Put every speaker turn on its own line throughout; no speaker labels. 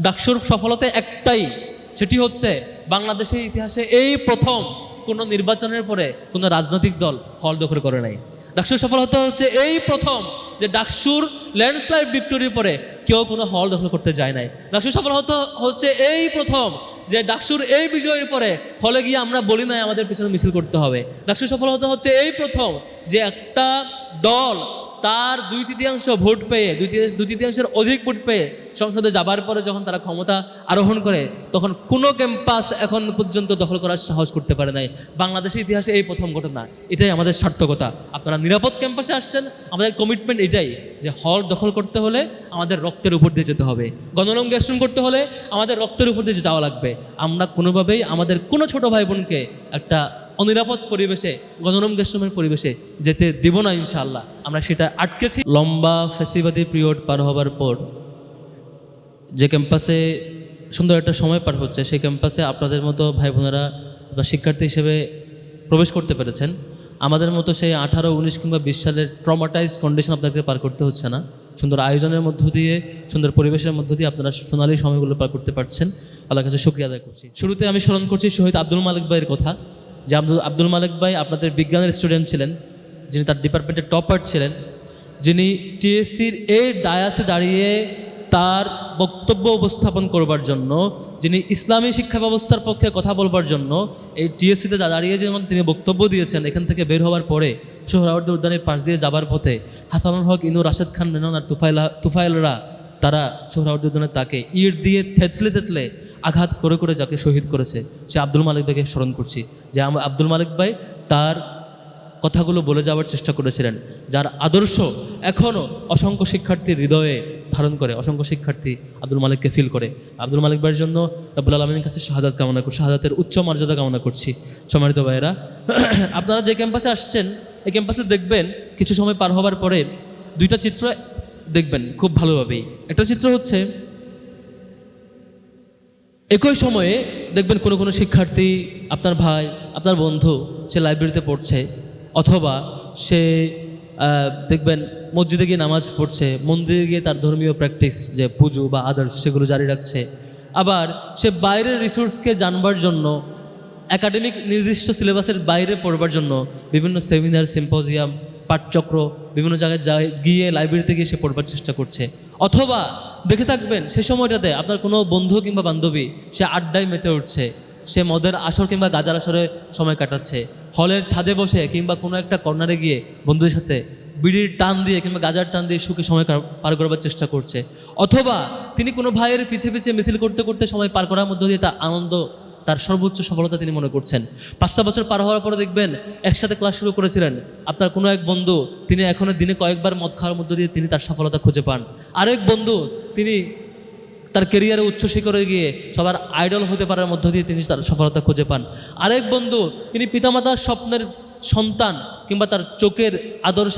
ডাকসুর সফলতা একটাই, সেটি হচ্ছে বাংলাদেশের ইতিহাসে এই প্রথম কোনো নির্বাচনের পরে কোনো রাজনৈতিক দল হল দখল করে নাই। ডাকসুর সফলতা হচ্ছে এই প্রথম যে ডাকসুর ল্যান্ডস্লাইড ভিক্টোরির পরে কেউ কোনো হল দখল করতে যায় নাই। ডাকসুর সফলতা হচ্ছে এই প্রথম যে ডাকসুর এই বিজয়ের পরে হলে গিয়ে আমরা বলি নাই আমাদের পিছনে মিছিল করতে হবে। ডাকসুর সফলতা হচ্ছে এই প্রথম যে একটা দল তার 2/3 ভোট পেয়ে, 2/3 অধিক ভোট পেয়ে সংসদে যাবার পরে যখন তারা ক্ষমতা আরোহণ করে, তখন কোনো ক্যাম্পাস এখন পর্যন্ত দখল করার সাহস করতে পারে নাই। বাংলাদেশের ইতিহাসে এই প্রথম ঘটনা। এটাই আমাদের সার্থকতা। আপনারা নিরাপদ ক্যাম্পাসে আসছেন, আমাদের কমিটমেন্ট এটাই যে হল দখল করতে হলে আমাদের রক্তের উপর দিয়ে যেতে হবে, গণরঙ্গেশন করতে হলে আমাদের রক্তের উপর দিয়ে যাওয়া লাগবে। আমরা কোনোভাবেই আমাদের কোনো ছোট ভাই বোনকে একটা অনিরাপদ পরিবেশে, গণরঙ্গেশনের পরিবেশে যেতে দেব না ইনশাআল্লাহ। আমরা সেটা আটকেছি। লম্বা ফ্যাসিবাদী পিরিয়ড পার হবার পর যে ক্যাম্পাসে সুন্দর একটা সময় পার হচ্ছে, সেই ক্যাম্পাসে আপনাদের মতো ভাই বোনেরা বা শিক্ষার্থী হিসেবে প্রবেশ করতে পেরেছেন। আমাদের মতো সেই 18, 19 কিংবা 20 সালের ট্রমাটাইজ কন্ডিশন আপনাদেরকে পার করতে হচ্ছে না। সুন্দর আয়োজনের মধ্য দিয়ে, সুন্দর পরিবেশের মধ্য দিয়ে আপনারা সোনালী সময়গুলো পার করতে পারছেন। আল্লাহর কাছে শুকরিয়া আদায় করছি। শুরুতে আমি স্মরণ করছি শহীদ আব্দুল মালিক ভাইয়ের কথা, যে আব্দুল মালিক ভাই আপনাদের বিজ্ঞানের স্টুডেন্ট ছিলেন, যিনি তার ডিপার্টমেন্টের টপার ছিলেন, যিনি টিএসসির এই ডায়াসে দাঁড়িয়ে তার বক্তব্য উপস্থাপন করবার জন্য, যিনি ইসলামী শিক্ষা ব্যবস্থার পক্ষে কথা বলবার জন্য এই টিএসসিতে দাঁড়িয়ে যেমন তিনি বক্তব্য দিয়েছেন, এখান থেকে বের হওয়ার পরে সোহরাওয়ার্দী উদ্যানের পাশ দিয়ে যাবার পথে হাসানুল হক, ইনু, রাশেদ খান মেনন আর তুফাইলরা তারা সোহরাওয়ার্দী উদ্যানের তাকে ইট দিয়ে থেতলে আঘাত করে করে যাকে শহীদ করেছে, সে আব্দুল মালিক ভাইকে স্মরণ করছি। যে আব্দুল মালিক ভাই তার কথাগুলো বলে যাওয়ার চেষ্টা করেছিলেন, যার আদর্শ এখনও অসংখ্য শিক্ষার্থীর হৃদয়ে ধারণ করে, অসংখ্য শিক্ষার্থী আব্দুল মালিককে ফিল করে। আব্দুল মালিক ভাইয়ের জন্য রব্বুল আলামিনের কাছে শাহাদাত কামনা করছি, শাহাদাতের উচ্চ মর্যাদা কামনা করছি। সম্মানিত ভাইয়েরা, আপনারা যে ক্যাম্পাসে আসছেন, এই ক্যাম্পাসে দেখবেন কিছু সময় পার হবার পরে দুইটা চিত্র দেখবেন খুব ভালোভাবেই। একটা চিত্র হচ্ছে একই সময়ে দেখবেন কোনো শিক্ষার্থী, আপনার ভাই, আপনার বন্ধু, সে লাইব্রেরিতে পড়ছে, অথবা সে দেখবেন মসজিদে গিয়ে নামাজ পড়ছে, মন্দিরে গিয়ে তার ধর্মীয় প্র্যাকটিস যে পুজো বা আদার্স সেগুলো জারি রাখছে। আবার সে বাইরের রিসোর্সকে জানবার জন্য, একাডেমিক নির্দিষ্ট সিলেবাসের বাইরে পড়বার জন্য বিভিন্ন সেমিনার, সিম্পোজিয়াম, পাঠচক্র, বিভিন্ন জায়গায় গিয়ে লাইব্রেরিতে গিয়ে সে পড়বার চেষ্টা করছে। অথবা দেখে থাকবেন সে সময়টাতে আপনার কোনো বন্ধু কিংবা বান্ধবী সে আড্ডায় মেতে উঠছে, সে মদের আসর কিংবা গাজার আসরে সময় কাটাচ্ছে, হলের ছাদে বসে কিংবা কোনো একটা কর্নারে গিয়ে বন্ধুদের সাথে বিড়ির টান দিয়ে কিংবা গাজার টান দিয়ে সুখে সময় পার করবার চেষ্টা করছে। অথবা তিনি কোনো ভাইয়ের পিছে পিছে মিছিল করতে করতে সময় পার করার মধ্য দিয়ে তার আনন্দ, তার সর্বোচ্চ সফলতা তিনি মনে করছেন। 5টা বছর পার হওয়ার পরে দেখবেন একসাথে ক্লাস শুরু করেছিলেন আপনার কোনো এক বন্ধু, তিনি এখনও দিনে কয়েকবার মদ খাওয়ার মধ্য দিয়ে তিনি তার সফলতা খুঁজে পান। আরেক বন্ধু তিনি তার কেরিয়ারে উচ্চ শিখরে গিয়ে সবার আইডল হতে পারার মধ্য দিয়ে তিনি তার সফলতা খুঁজে পান। আরেক বন্ধু তিনি পিতামাতার স্বপ্নের সন্তান কিংবা তার চোখের আদর্শ,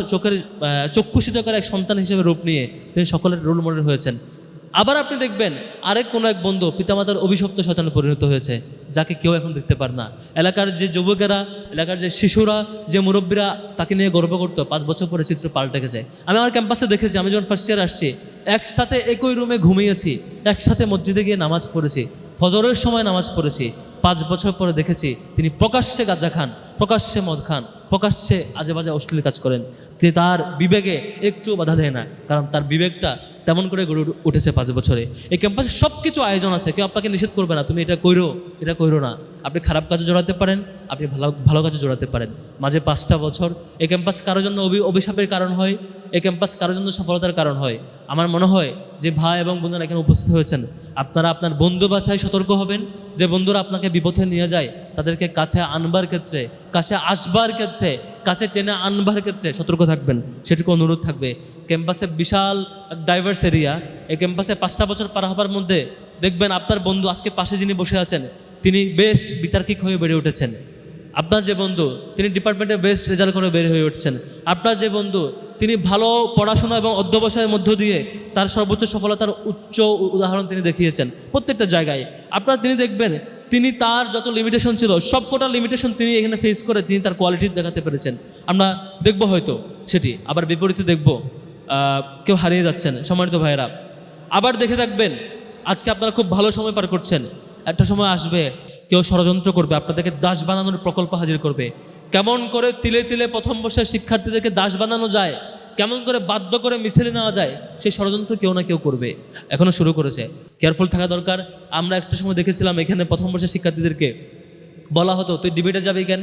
চক্ষুষিতকার এক সন্তান হিসেবে রূপ নিয়ে তিনি সকলের রোল মডেল হয়েছেন। আবার আপনি দেখবেন কোনো এক বন্ধু পিতামাতার অভিশপ্ত শয়তানে পরিণত হয়েছে, যাকে কেউ এখন দেখতে পারে না। এলাকার যে যুবকেরা, এলাকার যে শিশুরা, যে মুরব্বীরা তাকে নিয়ে গর্ব করতো, 5 বছর পরে চিত্র পাল্টে গেছে। আমি আমার ক্যাম্পাসে দেখেছি, আমি যখন ফার্স্ট ইয়ার আসছি, একসাথে একই রুমে ঘুমিয়েছি, একসাথে মসজিদে গিয়ে নামাজ পড়েছি, ফজরের সময় নামাজ পড়েছি। 5 বছর পরে দেখেছি তিনি প্রকাশ্যে গাঁজা খান, প্রকাশ্যে মদ খান, প্রকাশ্যে আজে বাজে অশ্লীল কাজ করেন। তার বিবেকে একটু বাধা দেয় না, কারণ তার বিবেকটা তেমন করে গড়ে উঠেছে 5 বছরে। এই ক্যাম্পাসে সব কিছু আয়োজন আছে, কেউ আপনাকে নিষেধ করবে না তুমি এটা কইরো না। আপনি খারাপ কাজে জড়াতে পারেন, আপনি ভালো কাজে জড়াতে পারেন। মাঝে 5টা বছর এই ক্যাম্পাস কারোর জন্য অভিশাপের কারণ হয়, এই ক্যাম্পাস কারোর জন্য সফলতার কারণ হয়। আমার মনে হয় যে ভাই এবং বোনেরা এখানে উপস্থিত হয়েছেন, আপনারা আপনার বন্ধু বাছাই সতর্ক হবেন। যে বন্ধুরা আপনাকে বিপথে নিয়ে যায় তাদেরকে কাছে আনবার ক্ষেত্রে, কাছে আসবার ক্ষেত্রে, কাছে টেনে আনবার ক্ষেত্রে সতর্ক থাকবেন, সেটুকু অনুরোধ থাকবে। ক্যাম্পাসে বিশাল ডাইভার্স এরিয়া, এই ক্যাম্পাসে 5টা বছর পার হবার মধ্যে দেখবেন আপনার বন্ধু আজকে পাশে যিনি বসে আছেন তিনি বেস্ট বিতার্কিক হয়ে বেড়ে উঠেছেন। আপনার যে বন্ধু তিনি ডিপার্টমেন্টে বেস্ট রেজাল্ট করে বের হয়ে উঠছেন। আপনার যে বন্ধু তিনি ভালো পড়াশোনা এবং অধ্যবসায়ের মধ্য দিয়ে তার সর্বোচ্চ সফলতার উচ্চ উদাহরণ তিনি দেখিয়েছেন প্রত্যেকটা জায়গায়। তিনি দেখবেন তিনি তার যত লিমিটেশন ছিল সবকটা লিমিটেশন তিনি এখানে ফেস করে তিনি তার কোয়ালিটি দেখাতে পেরেছেন। আমরা দেখবো হয়তো সেটি, আবার বিপরীতে দেখব কেউ হারিয়ে যাচ্ছেন। সম্মানিত ভাইয়েরা, আবার দেখে থাকবেন আজকে আপনারা খুব ভালো সময় পার করছেন, একটা সময় আসবে কেউ ষড়যন্ত্র করবে, আপনাদেরকে দাস বানানোর প্রকল্প হাজির করবে। কেমন করে তিলে তিলে প্রথম বর্ষের শিক্ষার্থীদেরকে দাস বানানো যায়, কেমন করে বাধ্য করে মিছিলে নেওয়া যায়, সেই ষড়যন্ত্র কেউ না কেউ করবে, এখনো শুরু করেছে। কেয়ারফুল থাকা দরকার। আমরা একটা সময় দেখেছিলাম এখানে প্রথম বর্ষের শিক্ষার্থীদেরকে বলা হতো তুই ডিবেটে যাবি কেন,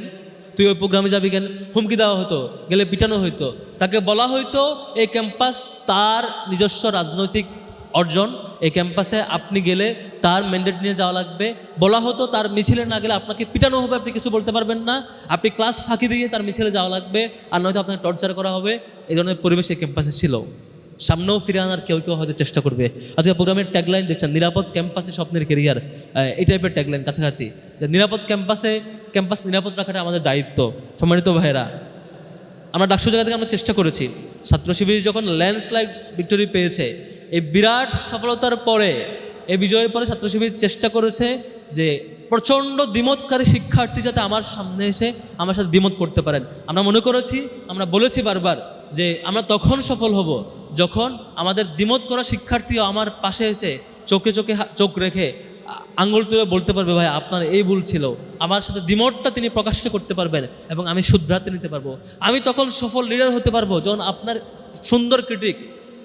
তুই ওই প্রোগ্রামে যাবি কেন, হুমকি দেওয়া হতো, গেলে পিটানো হইতো। তাকে বলা হইতো এই ক্যাম্পাস তার নিজস্ব রাজনৈতিক অর্জন, এই ক্যাম্পাসে আপনি গেলে তার ম্যান্ডেট নিয়ে যাওয়া লাগবে। বলা হতো তার মিছিলে না গেলে আপনাকে পিটানো হবে, আপনি কিছু বলতে পারবেন না, আপনি ক্লাস ফাঁকি দিয়ে তার মিছিলে যাওয়া লাগবে, আর নয়তো আপনাকে টর্চার করা হবে। এই ধরনের পরিবেশ এই ক্যাম্পাসে ছিল। সামনেও ফিরে আনার কেউ কেউ হয়তো চেষ্টা করবে। আজকে প্রোগ্রামের ট্যাগলাইন দেখছেন, নিরাপদ ক্যাম্পাসে স্বপ্নের কেরিয়ার, এই টাইপের ট্যাগলাইন কাছাকাছি। নিরাপদ ক্যাম্পাস নিরাপদ রাখাটা আমাদের দায়িত্ব। সম্মানিত ভাইয়েরা, আমরা ডাকসু জায়গা থেকে আমরা চেষ্টা করেছি। ছাত্র শিবির যখন ল্যান্ডস্লাইড ভিক্টোরি পেয়েছে, এই বিরাট সফলতার পরে, এই বিজয়ের পরে ছাত্র শিবির চেষ্টা করেছে যে প্রচণ্ড দ্বিমতকারী শিক্ষার্থী যাতে আমার সামনে এসে আমার সাথে দ্বিমত করতে পারেন। আমরা মনে করেছি, আমরা বলেছি বারবার যে আমরা তখন সফল হব যখন আমাদের দ্বিমত করা শিক্ষার্থীও আমার পাশে এসে চোখে চোখ রেখে আঙ্গুল তুলে বলতে পারবে ভাই আপনার এই ভুল ছিল, আমার সাথে দ্বিমতটা তিনি প্রকাশ্য করতে পারবেন এবং আমি শুধরাতে নিতে পারবো। আমি তখন সফল লিডার হতে পারবো যখন আপনার সুন্দর ক্রিটিক,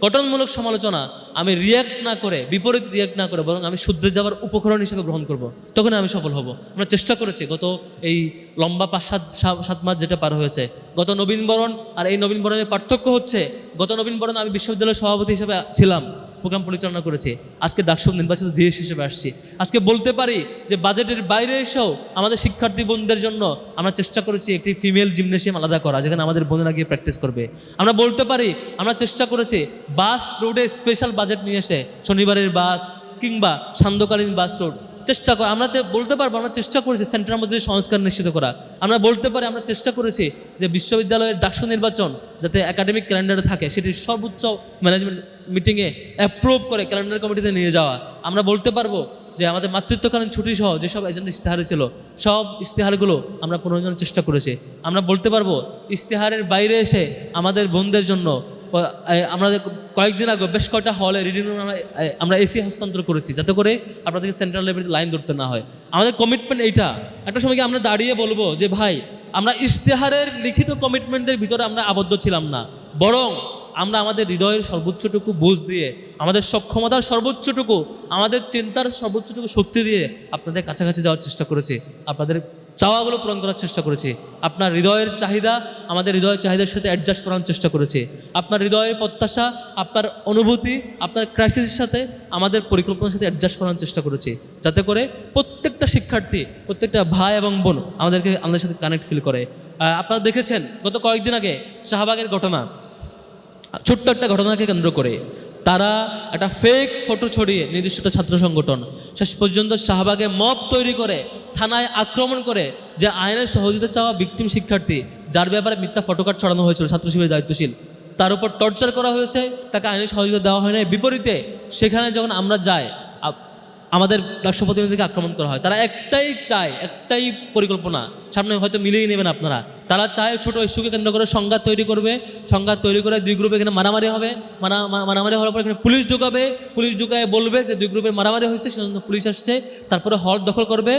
গঠনমূলক সমালোচনা আমি রিয়্যাক্ট না করে, বিপরীত রিয়্যাক্ট না করে, বরং আমি শুধরে যাওয়ার উপকরণ হিসেবে গ্রহণ করব। তখন আমি সফল হব। আমরা চেষ্টা করেছি গত এই লম্বা 5-7 মাস যেটা পার হয়েছে। গত নবীনবরণ আর এই নবীনবরণের পার্থক্য হচ্ছে, গত নবীনবরণ আমি বিশ্ববিদ্যালয়ের সভাপতি হিসেবে ছিলাম, প্রোগ্রাম পরিচালনা করেছি। আজকে ডাকসু নির্বাচিত জিএস হিসেবে আসছি। আজকে বলতে পারি যে বাজেটের বাইরে এসেও আমাদের শিক্ষার্থী বোনদের জন্য আমরা চেষ্টা করেছি একটি ফিমেল জিমনেশিয়াম আলাদা করা, যেখানে আমাদের বোনেরা গিয়ে প্র্যাকটিস করবে। আমরা বলতে পারি আমরা চেষ্টা করেছি বাস রোডে স্পেশাল বাজেট নিয়ে এসে, শনিবারের বাস কিংবা সান্ধ্যকালীন বাস রোড চেষ্টা করা। আমরা বলতে পারবো আমরা চেষ্টা করেছি সেন্টারের মধ্যে সংস্কার নিশ্চিত করা। আমরা বলতে পারি আমরা চেষ্টা করেছি যে বিশ্ববিদ্যালয়ের ডাকসু নির্বাচন যাতে একাডেমিক ক্যালেন্ডারে থাকে, সেটি সর্বোচ্চ ম্যানেজমেন্ট মিটিংয়ে অ্যাপ্রুভ করে ক্যালেন্ডার কমিটিতে নিয়ে যাওয়া। আমরা বলতে পারবো যে আমাদের মাতৃত্বকালীন ছুটি সহ যেসব এজেন্ডা ইশতেহারে ছিল, সব ইশতেহারগুলো আমরা পুনর্জনের চেষ্টা করেছি। আমরা বলতে পারবো ইশতেহারের বাইরে এসে আমাদের বোনদের জন্য আমরা কয়েকদিন আগে বেশ কয়টা হলে রিডিং রুম আমরা এসি হস্তান্তর করেছি, যাতে করে আপনাদেরকে সেন্ট্রাল লাইব্রেরিতে লাইন ধরতে না হয়। আমাদের কমিটমেন্ট এইটা। একটা সময় আমরা দাঁড়িয়ে বলবো যে ভাই আমরা ইশতেহারের লিখিত কমিটমেন্টদের ভিতরে আমরা আবদ্ধ ছিলাম না, বরং আমরা আমাদের হৃদয়ের সর্বোচ্চটুকু বুঝ দিয়ে, আমাদের সক্ষমতার সর্বোচ্চটুকু, আমাদের চিন্তার সর্বোচ্চটুকু শক্তি দিয়ে আপনাদের কাছাকাছি যাওয়ার চেষ্টা করেছি, আপনাদের চাওয়াগুলো পূরণ করার চেষ্টা করেছি। আপনার হৃদয়ের চাহিদা আমাদের হৃদয়ের চাহিদার সাথে অ্যাডজাস্ট করার চেষ্টা করেছি। আপনার হৃদয়ের প্রত্যাশা, আপনার অনুভূতি, আপনার ক্রাইসিসের সাথে আমাদের পরিকল্পনার সাথে অ্যাডজাস্ট করার চেষ্টা করেছি, যাতে করে প্রত্যেকটা শিক্ষার্থী, প্রত্যেকটা ভাই এবং বোন আমাদের সাথে কানেক্ট ফিল করে। আপনারা দেখেছেন গত কয়েকদিন আগে শাহবাগের ঘটনা, ছোট্ট একটা ঘটনাকে কেন্দ্র করে তারা একটা ফেক ফটো ছড়িয়ে নির্দিষ্ট ছাত্র সংগঠন শেষ পর্যন্ত শাহবাগে মব তৈরি করে থানায় আক্রমণ করে, যে আইনের সহযোগিতা চাওয়া ভিকটিম শিক্ষার্থী যার ব্যাপারে মিথ্যা ফটোকার্ড ছড়ানো হয়েছিল ছাত্র শিবিরের দায়িত্বশীল, তার উপর টর্চার করা হয়েছে, তাকে আইনের সহযোগিতা দেওয়া হয় না। বিপরীতে সেখানে যখন আমরা যাই আমাদের ডাকসু প্রতিনিধিকে আক্রমণ করা হয়। তারা একটাই চায়, একটাই পরিকল্পনা, সামনে হয়তো মিলিয়ে নেবেন আপনারা, তারা চায় ছোটো ইস্যুকে কেন্দ্র করে সংঘাত তৈরি করবে, সংঘাত তৈরি করে দুই গ্রুপে এখানে মারামারি হবে, মারামারি হওয়ার পর এখানে পুলিশ ঢুকাবে, পুলিশ ঢুকায় বলবে যে দুই গ্রুপের মারামারি হয়েছে, সেজন্য পুলিশ আসছে, তারপরে হল দখল করবে।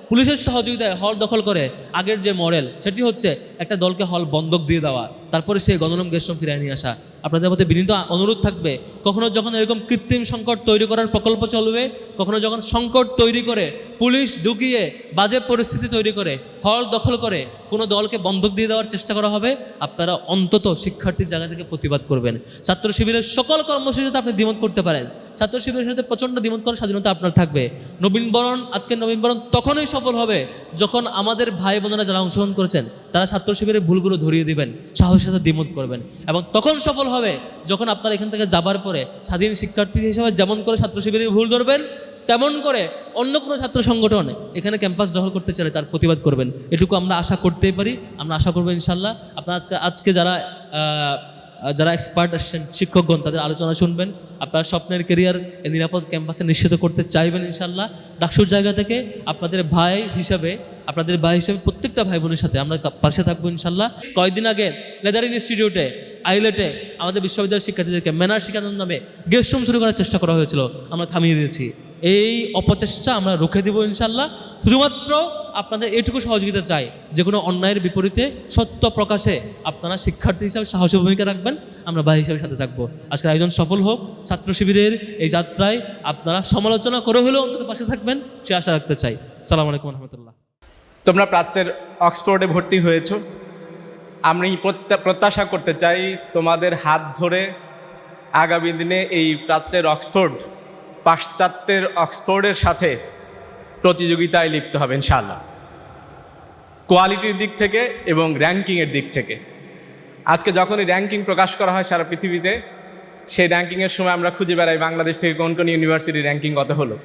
পুলিশের সহযোগিতায় হল দখল করে আগের যে মডেল সেটি হচ্ছে একটা দলকে হল বন্ধক দিয়ে দেওয়া, তারপরে সেই গণরুম গেস্টরুম ফিরিয়ে নিয়ে আসা। আপনাদের মধ্যে বিনীত অনুরোধ থাকবে, কখনো যখন এরকম কৃত্রিম সংকট তৈরি করার প্রকল্প চলবে, কখনো যখন সংকট তৈরি করে পুলিশ ঢুকিয়ে বাজে পরিস্থিতি তৈরি করে হল দখল করে কোনো দলকে বন্ধক দিয়ে দেওয়ার চেষ্টা করা হবে, আপনারা অন্তত শিক্ষার্থীর জায়গা থেকে প্রতিবাদ করবেন। ছাত্র শিবিরের সকল কর্মসূচিতে আপনি দ্বিমত করতে পারেন, ছাত্র শিবিরের সাথে প্রচণ্ড দ্বিমত করার স্বাধীনতা আপনার থাকবে। নবীনবরণ, আজকের নবীনবরণ তখনই সফল হবে যখন আমাদের ভাই বোনেরা যারা অংশগ্রহণ করেছেন তারা ছাত্র শিবিরের ভুলগুলো ধরিয়ে দিবেন, সাহসের সাথে দ্বিমত করবেন, এবং তখন সফল হবে যখন আপনারা এখান থেকে যাবার পরে স্বাধীন শিক্ষার্থী হিসেবে যেমন করে ছাত্র শিবিরের ভুল ধরবেন, তেমন করে অন্য কোনো ছাত্র সংগঠন এখানে ক্যাম্পাস দখল করতে চাইলে তার প্রতিবাদ করবেন। এটুকু আমরা আশা করতেই পারি, আমরা আশা করবো ইনশাল্লাহ। আপনারা আজকে যারা এক্সপার্ট আসছেন শিক্ষকগণ, তাদের আলোচনা শুনবেন, আপনার স্বপ্নের কেরিয়ার নিরাপদ ক্যাম্পাসে নিশ্চিত করতে চাইবেন ইনশাল্লাহ। ডাকসুর জায়গা থেকে আপনাদের ভাই হিসাবে প্রত্যেকটা ভাই বোনের সাথে আমরা পাশে থাকবো ইনশাল্লাহ। কয়েকদিন আগে লেদার ইনস্টিটিউটে আইলেটে আমাদের বিশ্ববিদ্যালয়ের শিক্ষার্থীদেরকে ম্যানার শেখানোর নামে গেস্ট রুম শুরু করার চেষ্টা করা হয়েছিল, আমরা থামিয়ে দিয়েছি। এই অপচেষ্টা আমরা রুখে দেব ইনশাল্লাহ। শুধুমাত্র আপনাদের এইটুকু সহযোগিতা চাই, যে কোনো অন্যায়ের বিপরীতে সত্য প্রকাশে আপনারা শিক্ষার্থী হিসাবে সাহসী ভূমিকা রাখবেন, আমরা ভাই হিসাবে সাথে থাকবো। আজকের আয়োজন সফল হোক, ছাত্র শিবিরের এই যাত্রায় আপনারা সমালোচনা করে হলেও অন্তত পাশে থাকবেন, সে আশা রাখতে চাই। আসসালামু আলাইকুম রহমতুল্লাহ।
তোমরা প্রাচ্যের অক্সফোর্ডে ভর্তি হয়েছো, আমি প্রত্যাশা করতে চাই তোমাদের হাত ধরে আগামী দিনে এই প্রাচ্যের অক্সফোর্ড পাশ্চাত্যের অক্সফোর্ডের সাথে প্রতিযোগিতায় লিপ্ত হবে ইনশাআল্লাহ, কোয়ালিটির দিক থেকে এবং র্যাঙ্কিংয়ের দিক থেকে। আজকে যখনই র্যাঙ্কিং প্রকাশ করা হয় সারা পৃথিবীতে, সেই র্যাঙ্কিংয়ের সময় আমরা খুঁজে বেড়াই বাংলাদেশ থেকে কোন কোন ইউনিভার্সিটির র্যাঙ্কিং কত হলো।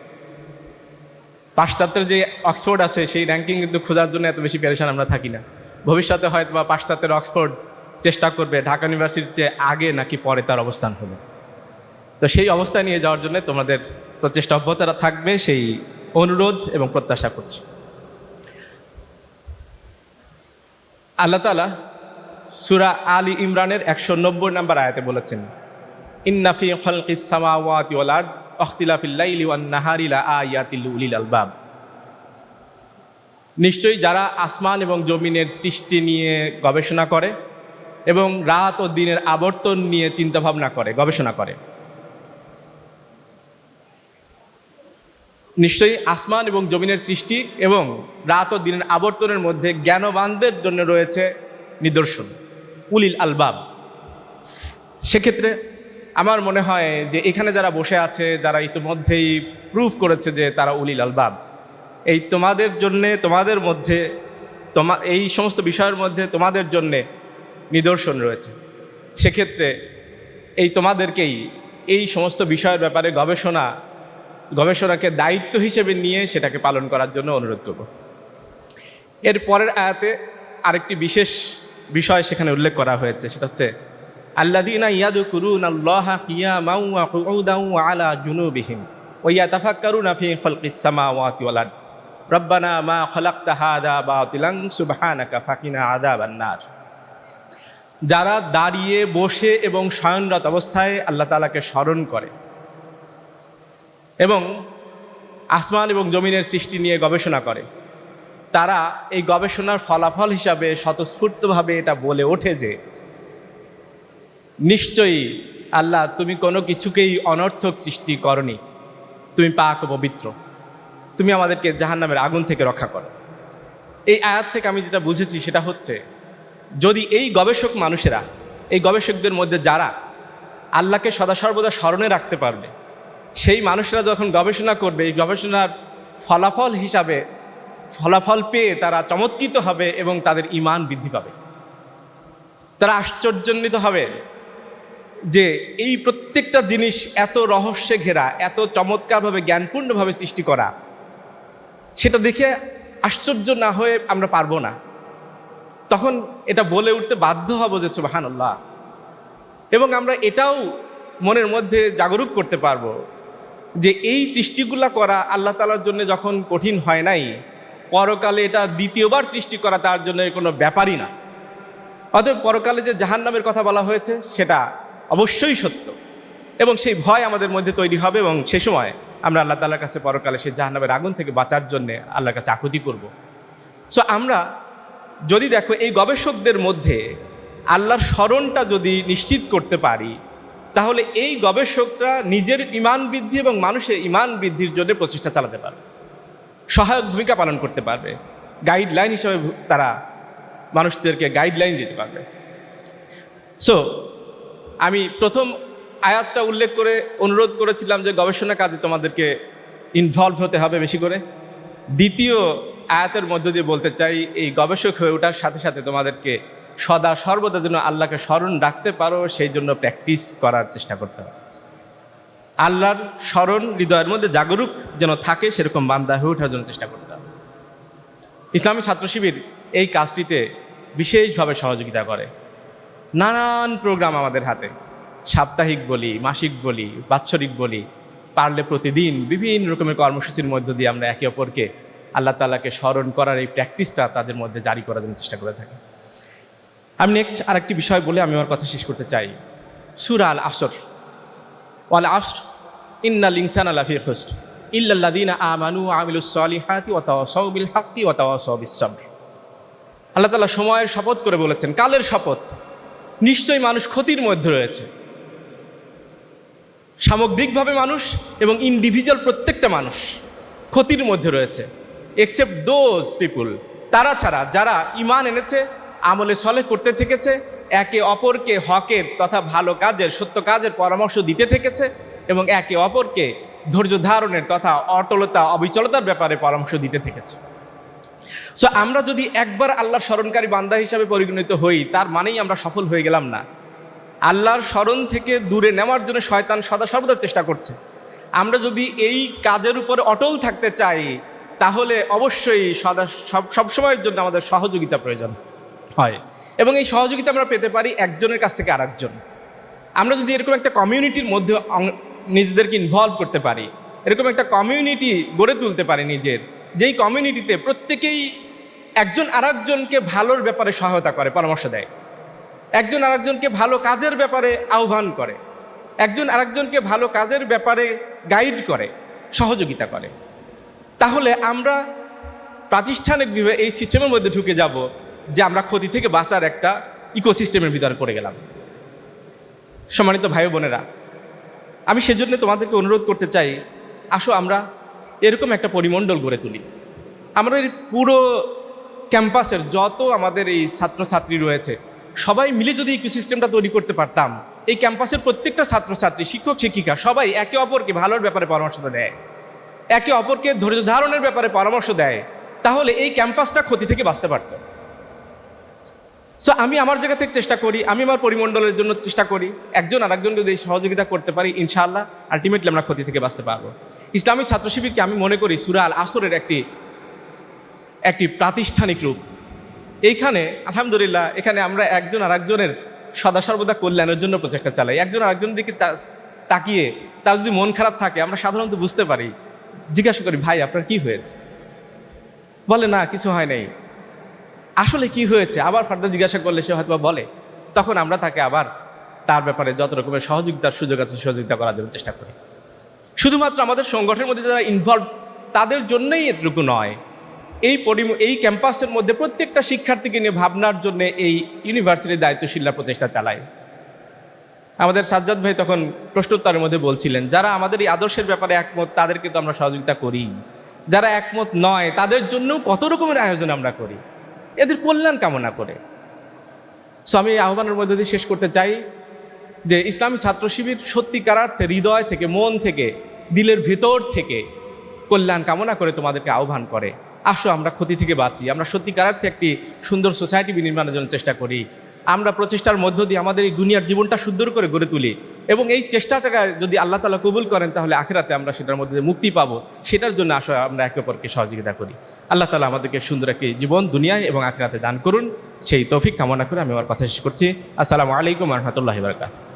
পাশ্চাত্যের যে অক্সফোর্ড আছে সেই র্যাঙ্কিং কিন্তু খোঁজার জন্য এত বেশি পেরেশান আমরা থাকি না। ভবিষ্যতে হয়তো বা পাশ্চাত্যের অক্সফোর্ড চেষ্টা করবে ঢাকা ইউনিভার্সিটির চেয়ে আগে নাকি পরে তার অবস্থান হলো। তো সেই অবস্থায় নিয়ে যাওয়ার জন্য তোমাদের প্রচেষ্টা অব্যাহত থাকবে, সেই অনুরোধ এবং প্রত্যাশা করছি। আল্লাহ তাআলা সূরা আলী ইমরানের 190 নম্বর আয়াতে বলেছেন, ইন্না ফি খালকিস সামাওয়াতি ওয়াল আরদ ওয়াখতিলাফিল লাইলি ওয়ান নাহারি লাআয়াতিল লিউলিল আলবাব। নিশ্চয়ই যারা আসমান এবং জমিনের সৃষ্টি নিয়ে গবেষণা করে এবং রাত ও দিনের আবর্তন নিয়ে চিন্তাভাবনা করে, গবেষণা করে, নিশ্চয়ই আসমান এবং জমিনের সৃষ্টি এবং রাত ও দিনের আবর্তনের মধ্যে জ্ঞানবানদের জন্য রয়েছে নিদর্শন, উলিল আলবাব। সেক্ষেত্রে আমার মনে হয় যে এখানে যারা বসে আছে, যারা ইতিমধ্যেই প্রুভ করেছে যে তারা উলিল আলবাব, এই তোমাদের জন্যে, তোমাদের মধ্যে, এই সমস্ত বিষয়ের মধ্যে তোমাদের জন্যে নিদর্শন রয়েছে। সেক্ষেত্রে এই তোমাদেরকেই এই সমস্ত বিষয়ের ব্যাপারে গবেষণাকে দায়িত্ব হিসেবে নিয়ে সেটাকে পালন করার জন্য অনুরোধ করব। এর পরের আয়াতে আরেকটি বিশেষ বিষয় সেখানে উল্লেখ করা হয়েছে, সেটা হচ্ছে আল্লাযীনা ইয়াযকুরুনাল্লাহা কিয়ামান ওয়া কুউদান ওয়া আলা জুনুবিহিম ওয়া ইয়াতাফাক্কারুনা ফি খালকিস সামাওয়াতি ওয়াল আরদ রব্বানা মা খালাকতা হাযা বাতিলান সুবহানাকা ফাকিনা আযাবান নার। যারা দাঁড়িয়ে, বসে এবং শয়নরত অবস্থায় আল্লাহ তাআলাকে স্মরণ করে এবং আসমান এবং জমিনের সৃষ্টি নিয়ে গবেষণা করে, তারা এই গবেষণার ফলাফল হিসাবে স্বতঃস্ফূর্তভাবে এটা বলে ওঠে যে নিশ্চয়ই আল্লাহ তুমি কোনো কিছুকেই অনর্থক সৃষ্টি করনি, তুমি পাক ও পবিত্র, তুমি আমাদেরকে জাহান্নামের আগুন থেকে রক্ষা করো। এই আয়াত থেকে আমি যেটা বুঝেছি সেটা হচ্ছে, যদি এই গবেষক মানুষেরা, এই গবেষকদের মধ্যে যারা আল্লাহকে সদা সর্বদা স্মরণে রাখতে পারবে, সেই মানুষরা যখন গবেষণা করবে, এই গবেষণার ফলাফল হিসাবে ফলাফল পেয়ে তারা চমৎকৃত হবে এবং তাদের ঈমান বৃদ্ধি পাবে। তারা আশ্চর্যান্বিত হবে যে এই প্রত্যেকটা জিনিস এত রহস্যে ঘেরা, এত চমৎকারভাবে জ্ঞানপূর্ণভাবে সৃষ্টি করা, সেটা দেখে আশ্চর্য না হয়ে আমরা পারবো না। তখন এটা বলে উঠতে বাধ্য হব যে সুবহানাল্লাহ, এবং আমরা এটাও মনের মধ্যে জাগরুক করতে পারবো যে এই সৃষ্টিগুলা করা আল্লাহ তাআলার জন্য যখন কঠিন হয় নাই, পরকালে এটা দ্বিতীয়বার সৃষ্টি করা তার জন্য কোনো ব্যাপারই না। অতএব পরকালে যে জাহান্নামের কথা বলা হয়েছে সেটা অবশ্যই সত্য, এবং সেই ভয় আমাদের মধ্যে তৈরি হবে এবং সে সময় আমরা আল্লাহ তাআলার কাছে পরকালে সেই জাহান্নামের আগুন থেকে বাঁচার জন্য আল্লাহর কাছে আকুতি করব। সো আমরা যদি দেখো এই গবেষকদের মধ্যে আল্লাহর স্মরণটা যদি নিশ্চিত করতে পারি, তাহলে এই গবেষকরা নিজের ঈমান বৃদ্ধি এবং মানুষের ঈমান বৃদ্ধির জন্য প্রচেষ্টা চালাতে পারবে, সহায়ক ভূমিকা পালন করতে পারবে, গাইডলাইন হিসেবে তারা মানুষদেরকে গাইডলাইন দিতে পারবে। সো আমি প্রথম আয়াতটা উল্লেখ করে অনুরোধ করেছিলাম যে গবেষণা কাজে তোমাদেরকে ইনভলভ হতে হবে বেশি করে। দ্বিতীয় আয়াতের মধ্য দিয়ে বলতে চাই, এই গবেষক হয়ে ওঠার সাথে সাথে তোমাদেরকে সদা সর্বদা যেন আল্লাহকে স্মরণ রাখতে পারো, সেই জন্য প্র্যাকটিস করার চেষ্টা করতে হবে। আল্লাহর স্মরণ হৃদয়ের মধ্যে জাগরুক যেন থাকে, সেরকম বান্দা হয়ে ওঠার জন্য চেষ্টা করতে হবে। ইসলামী ছাত্র শিবির এই কাজটিতে বিশেষভাবে সহযোগিতা করে। নানান প্রোগ্রাম আমাদের হাতে, সাপ্তাহিক বলি, মাসিক বলি, বাৎসরিক বলি, পারলে প্রতিদিন বিভিন্ন রকমের কর্মসূচির মধ্য দিয়ে আমরা একে অপরকে আল্লাহ তাআলাকে স্মরণ করার এই প্র্যাকটিসটা তাদের মধ্যে জারি করার জন্য চেষ্টা করে থাকি। আমি নেক্সট আরেকটি বিষয় বলে আমি আমার কথা শেষ করতে চাই। সূরা আল আসর, ওয়াল আসর ইন্নাল ইনসানা লাফি খুসর ইল্লাল্লাযীনা আমানু ওয়া আমিলুস সলিহাতি ওয়া তাওয়াসাউ বিল হাক্কি ওয়া তাওয়াসাউ বিস সাবর। আল্লাহ তাআলা সময়ের শপথ করে বলেছেন, কালের শপথ, নিশ্চয়ই মানুষ ক্ষতির মধ্যে রয়েছে। সামগ্রিকভাবে মানুষ এবং ইন্ডিভিজুয়াল প্রত্যেকটা মানুষ ক্ষতির মধ্যে রয়েছে, এক্সেপ্ট দোজ পিপুল, তারা ছাড়া যারা ঈমান এনেছে, আমলে সলেহ করতে থেকেছে, একে অপরকে হকের তথা ভালো কাজের, সত্য কাজের পরামর্শ দিতে থেকেছে এবং একে অপরকে ধৈর্য ধারণের তথা অটলতা অবিচলতার ব্যাপারে পরামর্শ দিতে থেকেছে। সো আমরা যদি একবার আল্লাহর স্মরণকারী বান্দা হিসাবে পরিগণিত হই, তার মানেই আমরা সফল হয়ে গেলাম না। আল্লাহর স্মরণ থেকে দূরে নেওয়ার জন্য শয়তান সদা সর্বদা চেষ্টা করছে। আমরা যদি এই কাজের উপরে অটল থাকতে চাই, তাহলে অবশ্যই সবসময়ের জন্য আমাদের সহযোগিতা প্রয়োজন হয়, এবং এই সহযোগিতা আমরা পেতে পারি একজনের কাছ থেকে আরেকজন। আমরা যদি এরকম একটা কমিউনিটির মধ্যে নিজেদেরকে ইনভলভ করতে পারি, এরকম একটা কমিউনিটি গড়ে তুলতে পারি নিজের, যেই কমিউনিটিতে প্রত্যেকেই একজন আরেকজনকে ভালোর ব্যাপারে সহায়তা করে, পরামর্শ দেয়, একজন আরেকজনকে ভালো কাজের ব্যাপারে আহ্বান করে, একজন আরেকজনকে ভালো কাজের ব্যাপারে গাইড করে, সহযোগিতা করে, তাহলে আমরা প্রাতিষ্ঠানিকভাবে এই সিস্টেমের মধ্যে ঢুকে যাব যে আমরা ক্ষতি থেকে বাঁচার একটা ইকোসিস্টেমের ভিতরে পড়ে গেলাম। সম্মানিত ভাই বোনেরা, আমি সেজন্য তোমাদেরকে অনুরোধ করতে চাই, আসো আমরা এরকম একটা পরিমণ্ডল গড়ে তুলি। আমাদের পুরো ক্যাম্পাসের যত আমাদের এই ছাত্রছাত্রী রয়েছে, সবাই মিলে যদি ইকোসিস্টেমটা তৈরি করতে পারতাম, এই ক্যাম্পাসের প্রত্যেকটা ছাত্রছাত্রী, শিক্ষক শিক্ষিকা সবাই একে অপরকে ভালোর ব্যাপারে পরামর্শ দেয়, একে অপরকে ধৈর্য ধারণের ব্যাপারে পরামর্শ দেয়, তাহলে এই ক্যাম্পাসটা ক্ষতি থেকে বাঁচতে পারত। সো আমি আমার জায়গা থেকে চেষ্টা করি, আমি আমার পরিমণ্ডলের জন্য চেষ্টা করি, একজন আরেকজন যদি সহযোগিতা করতে পারি, ইনশাআল্লাহ আলটিমেটলি আমরা ক্ষতি থেকে বাঁচতে পারবো। ইসলামী ছাত্র শিবিরকে আমি মনে করি সূরা আল আসরের একটি প্রাতিষ্ঠানিক রূপ। এইখানে আলহামদুলিল্লাহ, এখানে আমরা একজন আরেকজনের সদা সর্বদা কল্যাণের জন্য প্রচেষ্টা চালাই। একজন আরেকজনের দিকে তাকিয়ে তার যদি মন খারাপ থাকে, আমরা সাধারণত বুঝতে পারি, জিজ্ঞাসা করি, ভাই আপনার কি হয়েছে? বলে না কিছু হয় নাই। আসলে কি হয়েছে আবার ফার্দার জিজ্ঞাসা করলে সে হয়তো বলে, তখন আমরা তাকে আবার তার ব্যাপারে যত রকমের সহযোগিতার সুযোগ আছে সহযোগিতা করার জন্য চেষ্টা করি। শুধুমাত্র আমাদের সংগঠনের মধ্যে যারা ইনভলভ তাদের জন্যই এটুকু নয়, এই ক্যাম্পাসের মধ্যে প্রত্যেকটা শিক্ষার্থীকে নিয়ে ভাবনার জন্য এই ইউনিভার্সিটির দায়িত্বশীলরা প্রচেষ্টা চালায়। আমাদের সাজ্জাদ ভাই তখন প্রশ্নোত্তরের মধ্যে বলছিলেন, যারা আমাদের এই আদর্শের ব্যাপারে একমত তাদেরকে তো আমরা সহযোগিতা করি, যারা একমত নয় তাদের জন্যও কত রকমের আয়োজন আমরা করি, এদের কল্যাণ কামনা করে। সো আমি এই আহ্বানের মধ্যে দিয়ে শেষ করতে চাই যে ইসলামী ছাত্র শিবির সত্যিকার অর্থে হৃদয় থেকে, মন থেকে, দিলের ভেতর থেকে কল্যাণ কামনা করে তোমাদেরকে আহ্বান করে, আসো আমরা ক্ষতি থেকে বাঁচি, আমরা সত্যিকার অর্থে একটি সুন্দর সোসাইটি বিনির্মাণের জন্য চেষ্টা করি, আমরা প্রচেষ্টার মধ্য দিয়ে আমাদের এই দুনিয়ার জীবনটা সুন্দর করে গড়ে তুলি, এবং এই চেষ্টাটাকে যদি আল্লাহ তাআলা কবুল করেন তাহলে আখিরাতে আমরা সেটার মধ্যে মুক্তি পাবো। সেটার জন্য আসো আমরা একে অপরকে সহযোগিতা করি। আল্লাহ তাআলা আমাদেরকে সুন্দর একটি জীবন দুনিয়ায় এবং আখিরাতে দান করুন, সেই তৌফিক কামনা করে আমি আমার কথা শেষ করছি। আসসালামু আলাইকুম ওয়া রাহমাতুল্লাহি ওয়া বারাকাতুহু।